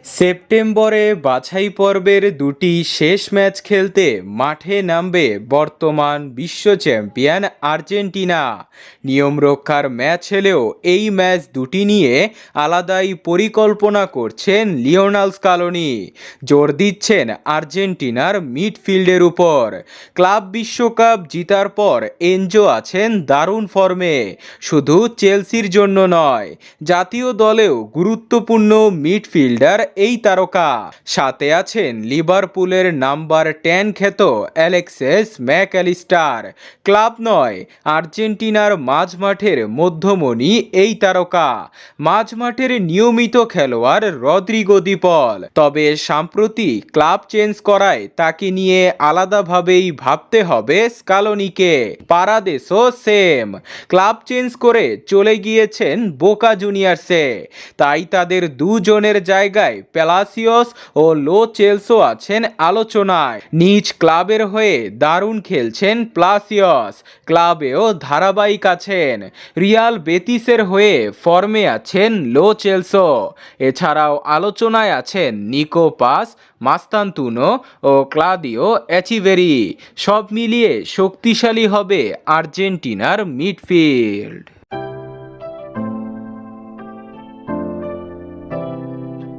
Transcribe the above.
সেপ্টেম্বরে বাছাই পর্বের দুটি শেষ ম্যাচ খেলতে মাঠে নামবে বর্তমান বিশ্ব চ্যাম্পিয়ন আর্জেন্টিনা। নিয়ম রক্ষার ম্যাচ হলেও এই ম্যাচ দুটি নিয়ে আলাদাই পরিকল্পনা করছেন লিওনেল স্কালোনি। জোর দিচ্ছেন আর্জেন্টিনার মিডফিল্ডের উপর। ক্লাব বিশ্বকাপ জিতার পর এনজো আছেন দারুণ ফর্মে। শুধু চেলসির জন্য নয়, জাতীয় দলেও গুরুত্বপূর্ণ মিডফিল্ডার এই তারকা। সাথে আছেন লিভারপুলের নাম্বার 10 খ্যাত অ্যালেক্সিস ম্যাকঅ্যালিস্টার। ক্লাব নয়, আর্জেন্টিনার মাঝমাঠের মধ্যমণি এই তারকা। মাঝমাঠের নিয়মিত খেলোয়াড় রদ্রিগো দি পল। তবে সাম্প্রতি ক্লাব চেঞ্জ করায় তাকে নিয়ে আলাদাভাবেই ভাবতে হবে স্কালোনিকে। পারাদেসও সেম, ক্লাব চেঞ্জ করে চলে গিয়েছেন বোকা জুনিয়র্সে। তাই তাদের দুজনের জায়গায় প্যালাসিওস ও লো চেলসো আছেন আলোচনায়। নিজ ক্লাবের হয়ে দারুণ খেলছেন প্লাসিওস, ক্লাবেও ধারাবাহিক আছেন। রিয়াল বেতিসের হয়ে ফর্মে আছেন লো চেলসো। এছাড়াও আলোচনায় আছেন নিকো পাস, মাস্তান্তুনো ও ক্লাদিও এচিভেরি। সব মিলিয়ে শক্তিশালী হবে আর্জেন্টিনার মিডফিল্ড।